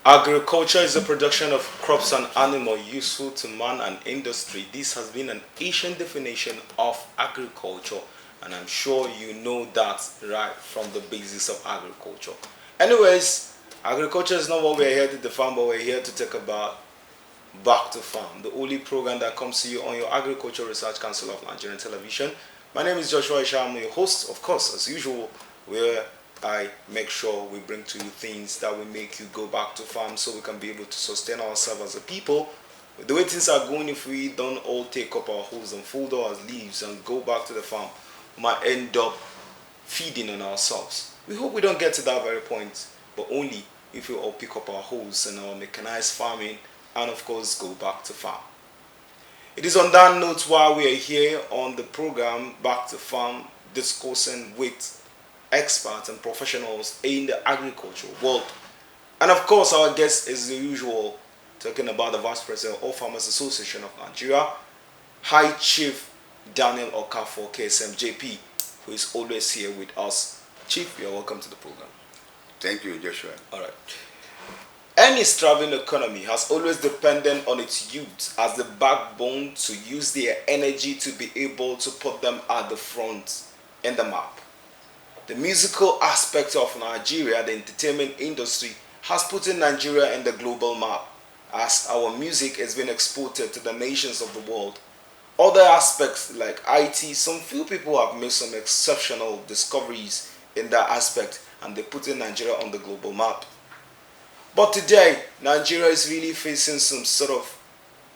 Agriculture is the production of crops and animals useful to man and industry. This has been an ancient definition of agriculture, and I'm sure you know that right from the basics of agriculture. Anyways, agriculture is not what we're here to define, but we're here to talk about Back to Farm, the only program that comes to you on your Agriculture Research Council of Nigerian Television. My name is Joshua Isha. I'm your host, of course, as usual, where I make sure we bring to you things that will make you go back to farm so we can be able to sustain ourselves as a people. The way things are going, if we don't all take up our hoes and fold our leaves and go back to the farm, we might end up feeding on ourselves. We hope we don't get to that very point, but only if we all pick up our hoes and our mechanized farming and of course go back to farm. It is on that note why we are here on the program Back to Farm, discussing with experts and professionals in the agricultural world. And of course our guest is the usual, talking about the Vice President of Farmers Association of Nigeria, High Chief Daniel Okafor KSMJP, who is always here with us. Chief, you are welcome to the program. Thank you, Joshua. All right. Any thriving economy has always depended on its youth as the backbone to use their energy to be able to put them at the front in the map. The musical aspect of Nigeria, the entertainment industry, has put in Nigeria in the global map as our music has been exported to the nations of the world. Other aspects like IT, some few people have made some exceptional discoveries in that aspect and they put in Nigeria on the global map. But today, Nigeria is really facing some sort of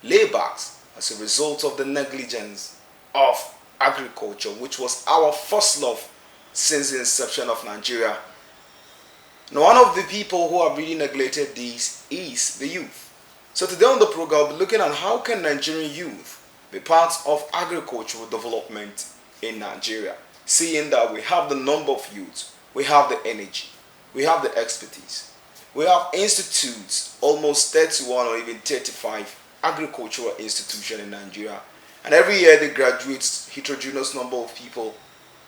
laybacks as a result of the negligence of agriculture, which was our first love since the inception of Nigeria. Now, one of the people who have really neglected this is the youth. So today on the program, we'll be looking at how can Nigerian youth be part of agricultural development in Nigeria, seeing that we have the number of youth, we have the energy, we have the expertise. We have institutes, almost 31 or even 35 agricultural institutions in Nigeria. And every year they graduate heterogeneous number of people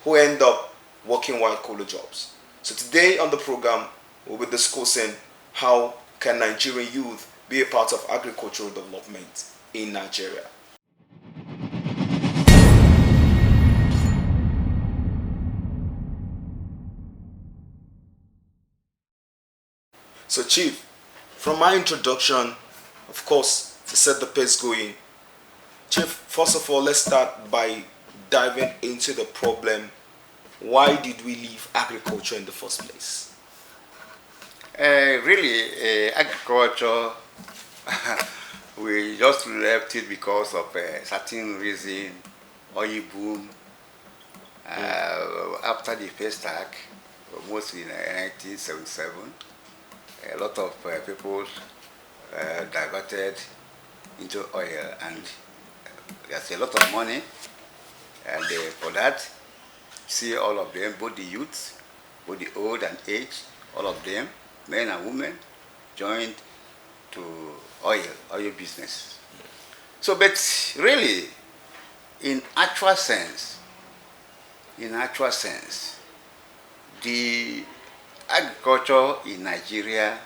who end up working white-collar jobs. So today on the program, we'll be discussing how can Nigerian youth be a part of agricultural development in Nigeria. So Chief, from my introduction, of course, to set the pace going, Chief, first of all, let's start by diving into the problem. Why did we leave agriculture in the first place? Really, agriculture, we just left it because of a certain reason, oil boom. After the first attack, mostly in 1977, a lot of people diverted into oil, and there's a lot of money, and for that, see all of them, both the youth, both the old and aged, all of them, men and women, joined to oil business. So, but really, in actual sense, the agriculture in Nigeria,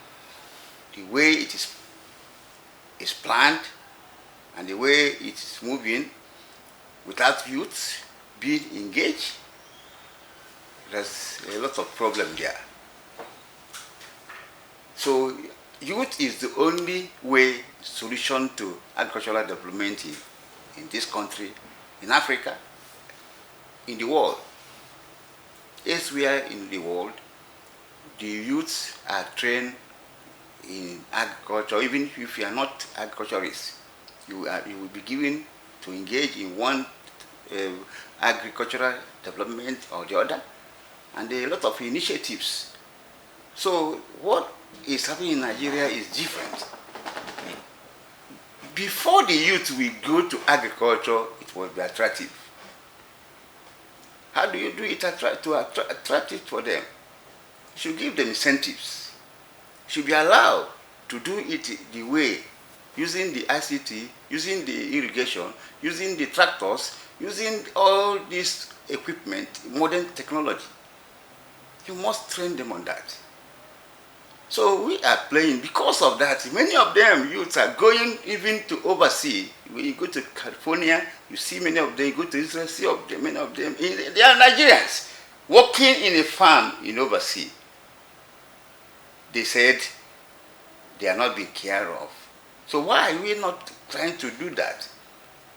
the way it is planned and the way it is moving without youth being engaged, there's a lot of problem there. So youth is the only way solution to agricultural development in this country, in Africa, in the world. Elsewhere in the world, the youths are trained in agriculture. Even if you are not agriculturists, you will be given to engage in one agricultural development or the other, and there are a lot of initiatives. So what is happening in Nigeria is different. Before the youth will go to agriculture, it will be attractive. How do you do it attractive for them? You should give them incentives. You should be allowed to do it the way, using the ICT, using the irrigation, using the tractors, using all this equipment, modern technology. You must train them on that. So we are playing because of that. Many of them youths are going even to overseas. When you go to California, you see many of them. You go to Israel, see of them, many of them. They are Nigerians working in a farm in overseas. They said they are not being cared of. So why are we not trying to do that?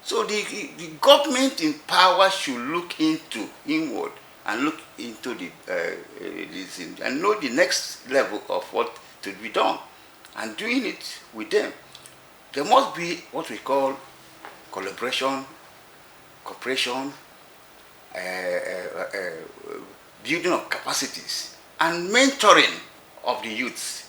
So the government in power should look into inward and look into this and know the next level of what to be done and doing it with them. There must be what we call collaboration, cooperation, building of capacities, and mentoring of the youths.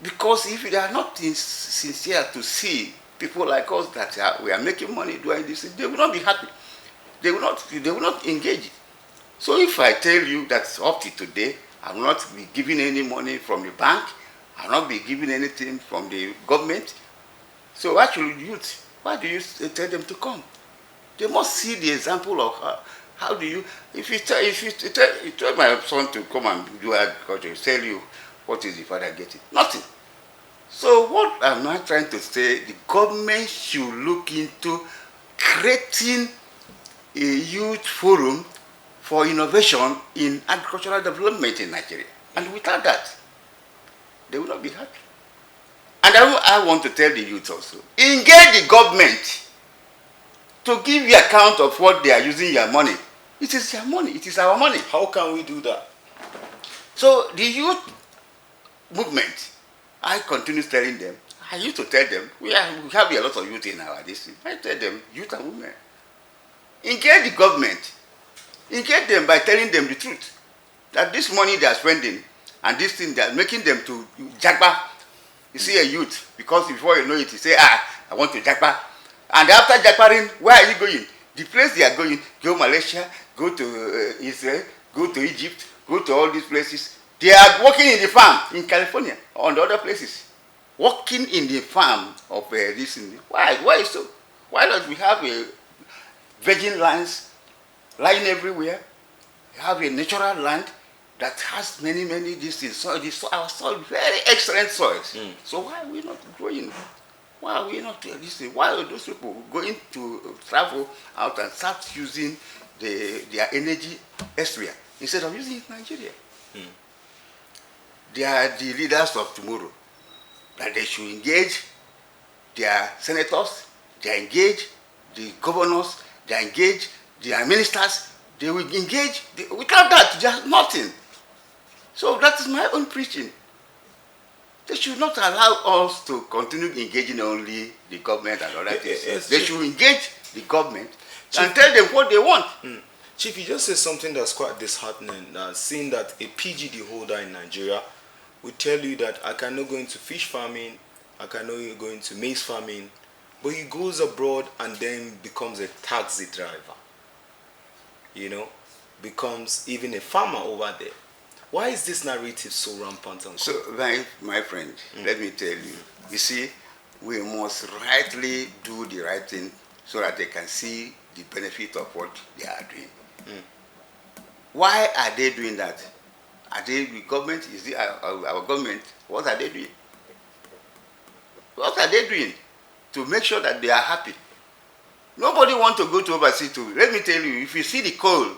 Because if they are not sincere to see people like us that we are making money doing this, they will not be happy. They will not engage. So if I tell you that up to today, I will not be giving any money from the bank, I will not be giving anything from the government. So actually, youth, why do you tell them to come? They must see the example of how do you. If you tell my son to come and do agriculture, tell you what is the father getting? Nothing. So what am I trying to say? The government should look into creating a youth forum for innovation in agricultural development in Nigeria. And without that, they will not be happy. And I want to tell the youth also, engage the government to give you account of what they are using your money. It is your money. It is our money. How can we do that? So the youth movement, I continue telling them, I used to tell them, we have a lot of youth in our district. I tell them, youth and women, engage the government. Engage them by telling them the truth. That this money they are spending and this thing they are making them to jagba. You see a youth, because before you know it, you say, I want to jagba. And after jagbaring, where are you going? The place they are going, go Malaysia, go to Israel, go to Egypt, go to all these places. They are working in the farm in California, or the other places. Working in the farm of this thing. Why? Why so? Why don't we have a virgin lands lying everywhere? You have a natural land that has many these things. So our soil, very excellent soils. So why are we not growing? Why are we not this thing? Why are those people going to travel out and start using their energy elsewhere instead of using it in Nigeria? They are the leaders of tomorrow. That they should engage their senators, they engage the governors, they engage their ministers. They will engage. Without that, there's nothing. So that is my own preaching. They should not allow us to continue engaging only the government and other things. Yes, they should engage the government and tell them what they want. Chief, you just said something that's quite disheartening. Seeing that a PGD holder in Nigeria will tell you that I cannot go into fish farming, I cannot go into maize farming, but he goes abroad and then becomes a taxi driver. You know, becomes even a farmer over there. Why is this narrative so rampant? So, my friend, let me tell you. You see, we must rightly do the right thing so that they can see the benefit of what they are doing. Why are they doing that? Are they the government? Is it our government? What are they doing? What are they doing to make sure that they are happy? Nobody wants to go to overseas to. Let me tell you, if you see the coal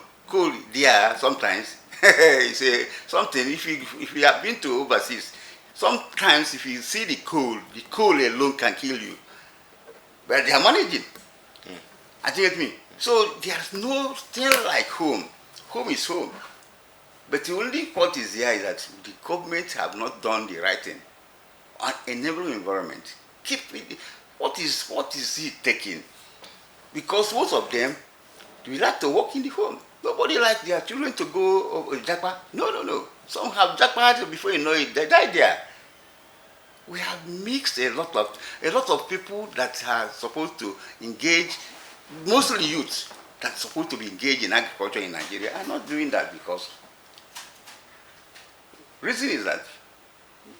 there sometimes, it's something. If you have been to overseas, sometimes if you see the coal alone can kill you. But they are managing. I think me. So there's no thing like home. Home is home. But the only point is here is that the government have not done the right thing. An enabling environment. Keep it. What is it taking? Because most of them, they like to work in the home. Nobody likes their children to go japa. No. Some have japa before you know it, they die there. We have mixed a lot of people that are supposed to engage, mostly youths that are supposed to be engaged in agriculture in Nigeria are not doing that because reason is that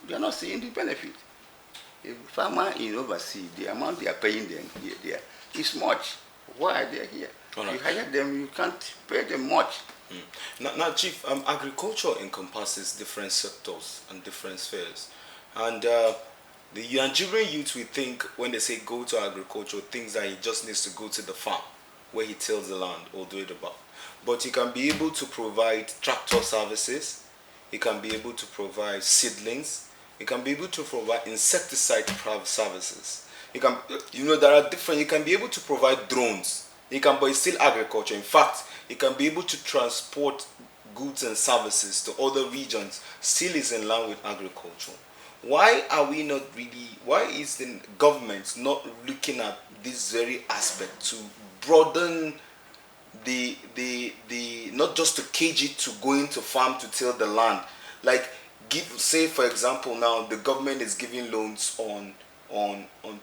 they are not seeing the benefit. A farmer in overseas, the amount they are paying them here is much. Why are they here? All You right. hire them, you can't pay them much. Now, Chief, agriculture encompasses different sectors and different spheres. And the Nigerian youth, we think when they say go to agriculture, thinks that he just needs to go to the farm where he tills the land or do it about. But he can be able to provide tractor services, he can be able to provide seedlings, he can be able to provide insecticide services. There are different, he can be able to provide drones. But it's still agriculture. In fact, he can be able to transport goods and services to other regions. Still is in line with agriculture. Why is the government not looking at this very aspect to broaden the not just to cage it to going to farm to till the land, like say for example now the government is giving loans on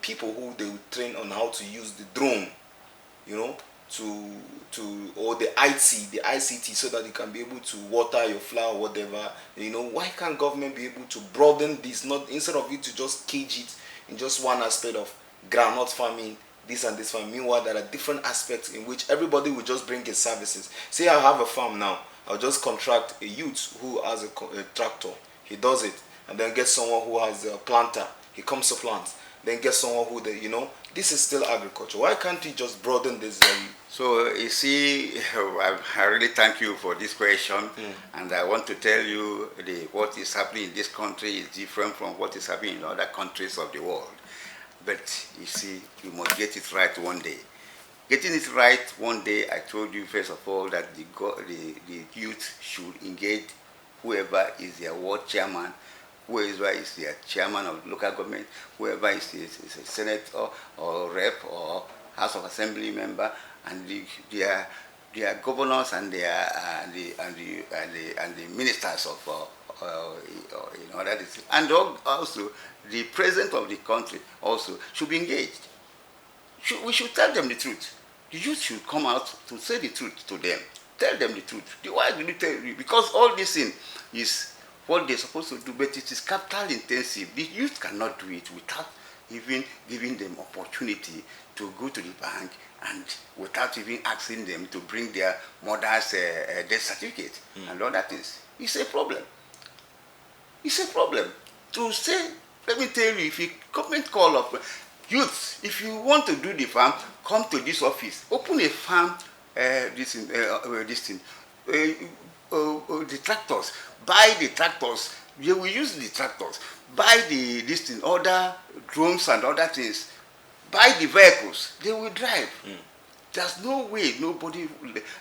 people who they will train on how to use the drone, you know, to or the ICT, so that you can be able to water your flower, whatever. Why can't government be able to broaden this, not instead of you to just cage it in just one aspect of groundnut farming, this and this farming. Meanwhile, there are different aspects in which everybody will just bring his services. Say I have a farm now, I'll just contract a youth who has a tractor, he does it, and then get someone who has a planter, he comes to plant, then get someone who this is still agriculture. Why can't he just broaden this? So you see, I really thank you for this question, and I want to tell you what is happening in this country is different from what is happening in other countries of the world. But you see, you must get it right one day. Getting it right one day, I told you first of all that the youth should engage whoever is their ward chairman, whoever is their chairman of local government, whoever is a senator or rep or House of Assembly member, and their governors and the ministers of that is, and also the president of the country also should be engaged. We should tell them the truth. The youth should come out to say the truth to them. Tell them the truth. Why do you tell you? Because all this thing is what they're supposed to do, but it is capital intensive. The youth cannot do it without even giving them opportunity to go to the bank and without even asking them to bring their mother's death certificate and all that things. It's a problem. It's a problem. To say, let me tell you, if you government call up youths, if you want to do the farm, come to this office, open a farm, the tractors, buy the tractors, you will use the tractors, buy the other drones and other things, buy the vehicles, they will drive. There's no way nobody,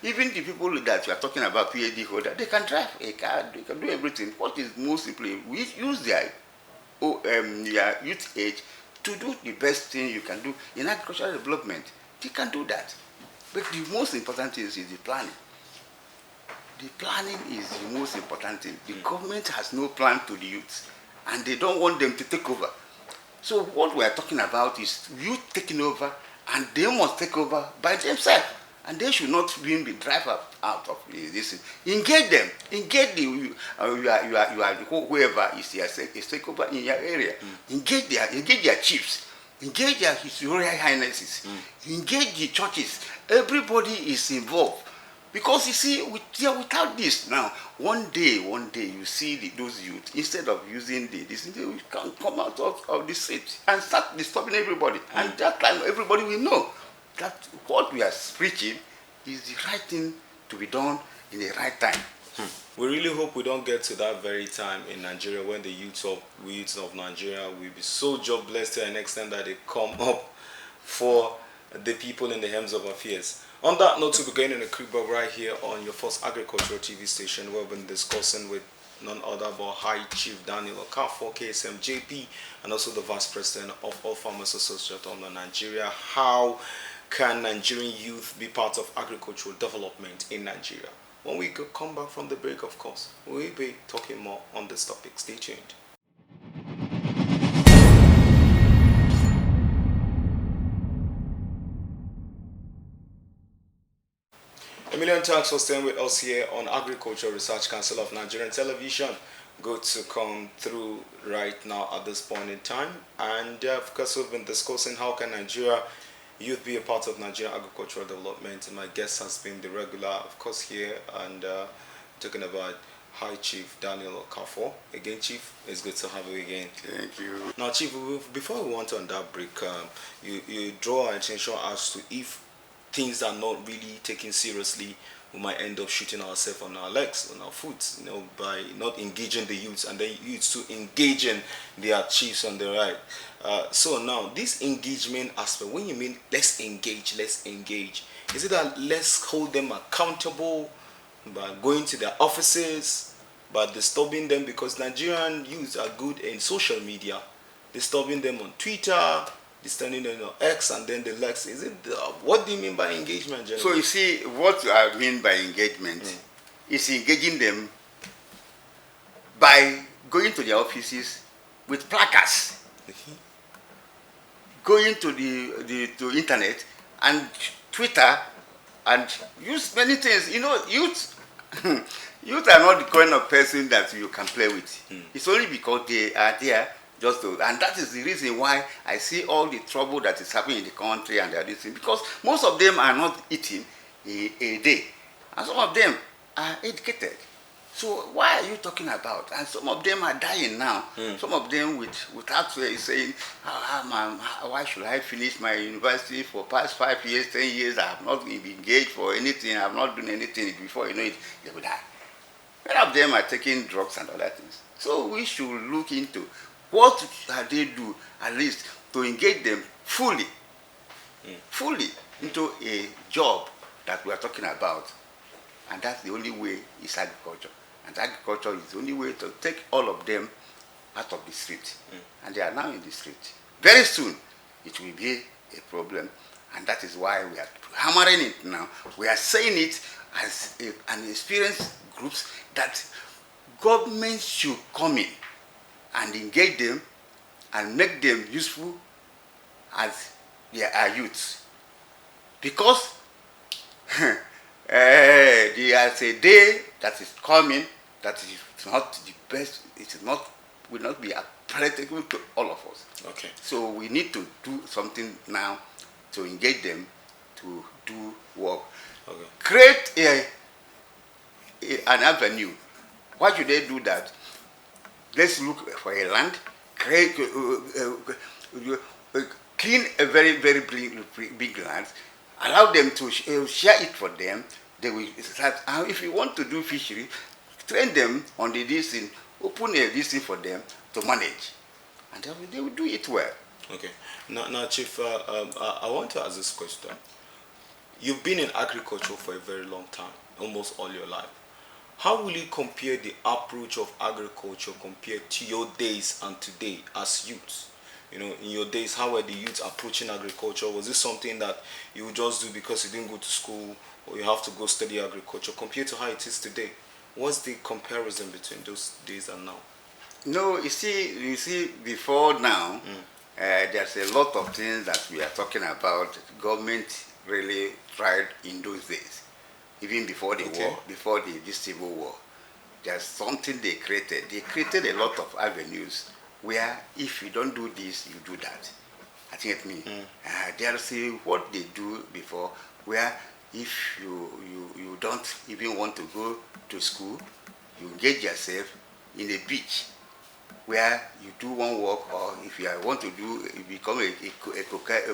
even the people that you are talking about, PhD holder, they can drive a car, they can do everything. What is most simply, we use their youth age to do the best thing you can do in agricultural development. They can do that. But the most important thing is the planning. The planning is the most important thing. The government has no plan to the youth, and they don't want them to take over. So what we are talking about is youth taking over, and they must take over by themselves. And they should not be driven out of this. Engage them. Engage whoever is take over in your area. Engage their chiefs. Engage their His Royal Highnesses. Engage the churches. Everybody is involved. Because you see, without this now, one day you see those youth, instead of using this, they will come out of the street and start disturbing everybody. And that time everybody will know that what we are preaching is the right thing to be done in the right time. We really hope we don't get to that very time in Nigeria when the youths of Nigeria will be so jobless to an extent that they come up for the people in the helms of affairs. On that note, we'll be going in a quick break right here on your first agricultural TV station, where we've been discussing with none other but High Chief Daniel Okafor, KSMJP, and also the Vice President of All Farmers Association of Nigeria. How can Nigerian youth be part of agricultural development in Nigeria? When we come back from the break, of course, we'll be talking more on this topic. Stay tuned. A million thanks for staying with us here on Agriculture Research Council of Nigerian Television. Good to come through right now at this point in time. And of course, we've been discussing how can Nigeria youth be a part of Nigerian agricultural development. And my guest has been the regular, of course, here, and talking about High Chief Daniel Okafor. Again, Chief, it's good to have you again. Thank you. Now, Chief, before we went on that break, you draw our attention as to if things are not really taken seriously, we might end up shooting ourselves on our legs, on our foot, by not engaging the youths, and then youths to engage in their chiefs on the right. So now, this engagement aspect, when you mean let's engage, is it that let's hold them accountable by going to their offices, by disturbing them, because Nigerian youths are good in social media, disturbing them on Twitter, disturbing them on X, and then the likes. Is it? What do you mean by engagement, generally? So you see, what I mean by engagement is engaging them by going to their offices with placards, going to the internet and Twitter, and use many things. Youth youth are not the kind of person that you can play with. It's only because they are there just to, and that is the reason why I see all the trouble that is happening in the country and they are listening, because most of them are not eating a day, and some of them are educated. So why are you talking about? And some of them are dying now. Some of them without saying, why should I finish my university for past 5 years, 10 years? I have not been engaged for anything. I have not done anything. Before you know it, they will die. Many of them are taking drugs and other things. So we should look into what they do, at least to engage them fully into a job that we are talking about. And that's the only way is agriculture. And agriculture is the only way to take all of them out of the street. And they are now in the street. Very soon, it will be a problem. And that is why we are hammering it now. We are saying it as an experienced groups that government should come in and engage them and make them useful as they are youths. Because there is a day that is coming that is not the best, it is not, will not be applicable to all of us. Okay. So we need to do something now to engage them to do work. Okay. Create an avenue. Why should they do that? Let's look for a land, create, clean a very, very big land, allow them to share it for them. They will start. If you want to do fishery, train them on the this thing, open a this thing for them to manage, and they will do it well. Okay. Now, Chief, I want to ask this question. You've been in agriculture for a very long time, almost all your life. How will you compare the approach of agriculture compared to your days and today as youths? In your days, how were the youths approaching agriculture? Was this something that you would just do because you didn't go to school, or you have to go study agriculture, compared to how it is today? What's the comparison between those days and now? No, you see, before now, there's a lot of things that we are talking about. Government really tried in those days, even before the war, before this civil war. There's something they created. They created a lot of avenues where if you don't do this, you do that. I think there's what they do before, where if you don't even want to go to school, you engage yourself in a beach where you do one work, or if you want to become a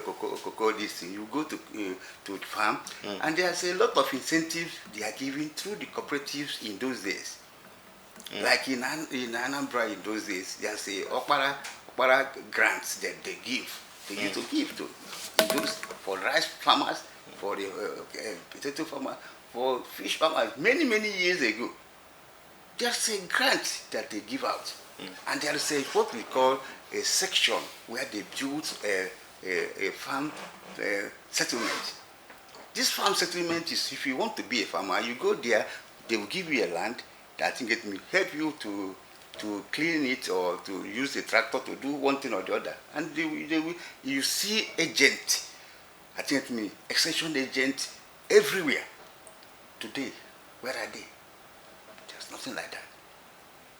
cocoa this thing, you go to farm, and there's a lot of incentives they are giving through the cooperatives in those days. Like in Anambra in those days, there's a Okpara grants that they used to give to those for rice farmers, for the potato farmers, for fish farmers many years ago. There's a grant that they give out. And there is what we call a section where they build a farm settlement. This farm settlement is, if you want to be a farmer, you go there, they will give you a land that I think it will help you to clean it or to use a tractor to do one thing or the other. And you see agent, I think extension agent everywhere. Today, where are they? There's nothing like that.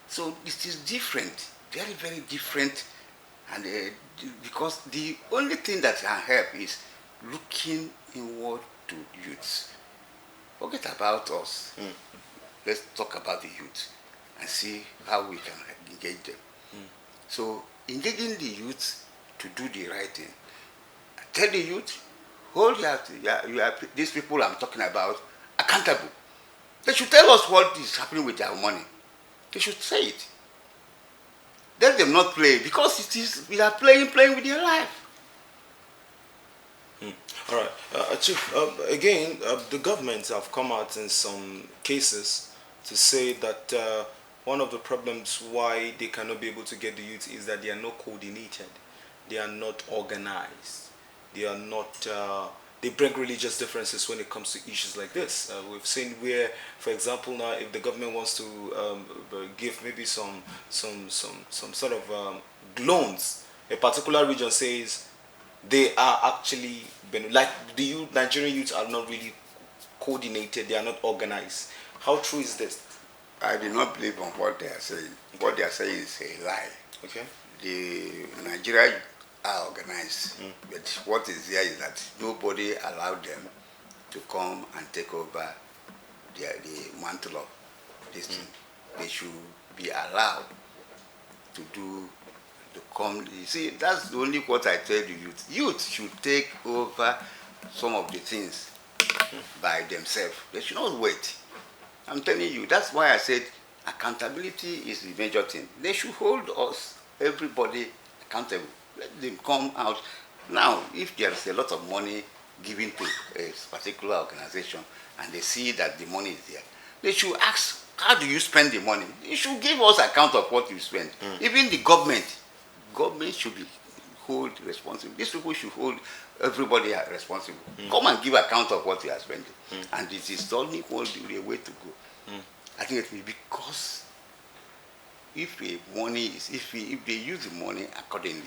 So it is different, very different, and because the only thing that can help is looking inward to youths. Forget about us. Let's talk about the youth and see how we can engage them. So engaging the youth to do the right thing. Tell the youth, hold these people I'm talking about accountable. They should tell us what is happening with their money. They should say it. Let them not play, because we are playing with their life. All right, Chief. Again, the governments have come out in some cases to say that one of the problems why they cannot be able to get the youth is that they are not coordinated, they are not organized, they are not. They bring religious differences when it comes to issues like this. We've seen where, for example, now if the government wants to give maybe some sort of loans, a particular region says they are actually like the Nigerian youth are not really coordinated, they are not organized. How true is this? I do not believe on what they are saying. Okay. What they are saying is a lie. Okay. The Nigeria are organized, but what is there is that nobody allowed them to come and take over the mantle of this thing. They should be allowed to do, to come. You see, that's the only what I tell the youth. Youth should take over some of the things by themselves. They should not wait. I'm telling you, that's why I said accountability is the major thing. They should hold us, everybody, accountable. Let them come out. Now, if there is a lot of money given to a particular organization and they see that the money is there, they should ask, how do you spend the money? You should give us account of what you spend. Even the government should be hold responsible. These people should hold everybody responsible. Come and give account of what you are spending. And this is the only way to go. I think it will be, because if they use the money accordingly,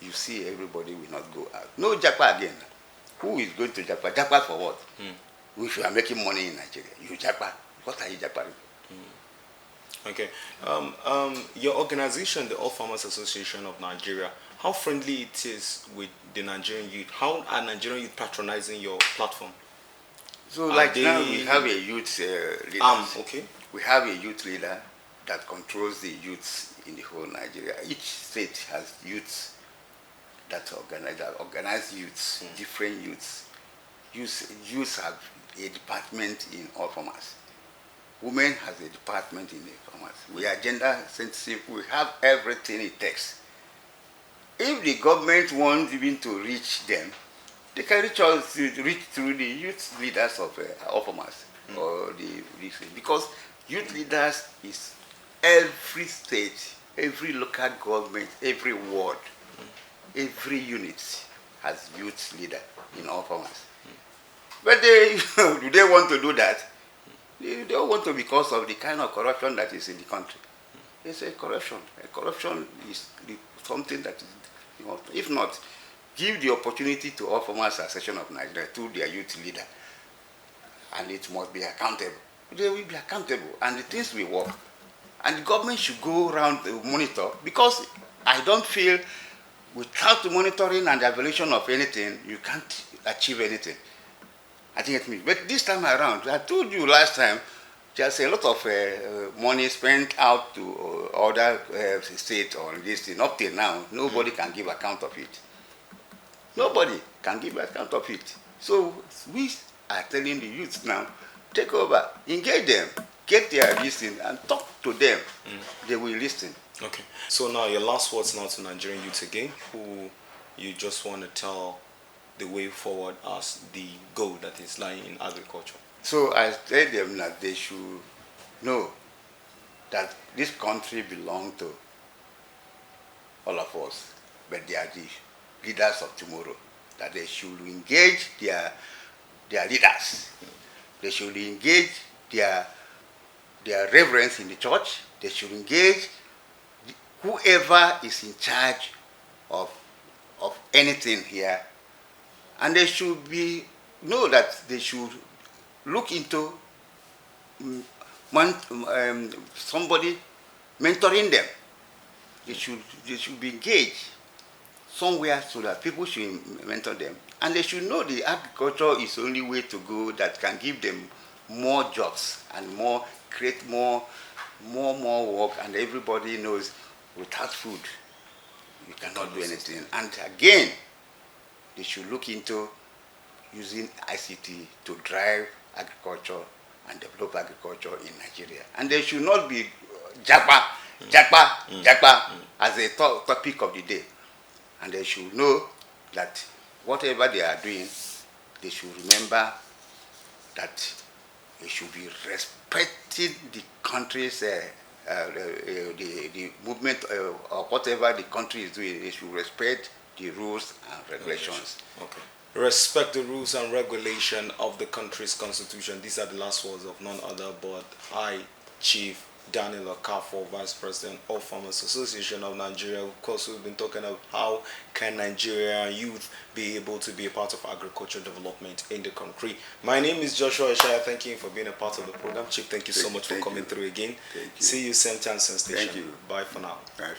you see everybody will not go out. No Japa again. Who is going to Japa? Japa for what? If you are making money in Nigeria, you Japa. What are you Japaing? Okay. Your organization, the All Farmers Association of Nigeria, how friendly it is with the Nigerian youth? How are Nigerian youth patronizing your platform? So, like now, we have a youth leader. Okay. We have a youth leader that controls the youths in the whole Nigeria. Each state has youths that organize youths, different youths. Youths have a department in All Farmers. Women has a department in the farmers. We are gender sensitive. We have everything it takes. If the government wants even to reach them, they can reach through the youth leaders of All Farmers or because youth leaders is every state, every local government, every ward, every unit has youth leader in All Farmers. But do they want to do that? They don't want to, because of the kind of corruption that is in the country. It's a corruption. Corruption is something that is, if not, give the opportunity to All Farmers Association of Nigeria to their youth leader, and it must be accountable. They will be accountable, and the things will work. And the government should go around to monitor, because I don't feel without the monitoring and the evaluation of anything, you can't achieve anything. I think it means. But this time around, I told you last time, there's a lot of money spent out to other states on this thing. Up till now, nobody can give account of it. Nobody can give account of it. So we are telling the youth now, take over, engage them, get their listen, and talk to them. They will listen. Okay. So now your last words now to Nigerian youth again, who you just want to tell the way forward as the goal that is lying in agriculture. So I tell them that they should know that this country belongs to all of us, but they are the leaders of tomorrow. That they should engage their leaders. They should engage their reverends in the church. They should engage whoever is in charge of anything here. And they should know that they should look into somebody mentoring them. They should be engaged somewhere so that people should mentor them. And they should know the agriculture is the only way to go that can give them more jobs and create more work, and everybody knows without food you cannot do anything. And again, they should look into using ICT to drive agriculture and develop agriculture in Nigeria. And they should not be japa as a topic of the day. And they should know that whatever they are doing, they should remember that they should be respecting the country's the movement or whatever the country is doing. They should respect the rules and regulations. Okay. Respect the rules and regulation of the country's constitution. These are the last words of none other but High Chief Daniel Okafor, Vice President of Farmers Association of Nigeria. Of course, we've been talking about how can Nigerian youth be able to be a part of agricultural development in the country. My name is Joshua Ishaya. Thank you for being a part of the program. Chief, thank you so much for coming through again. Thank you. See you same time, same station. Thank you. Bye for now. Bye.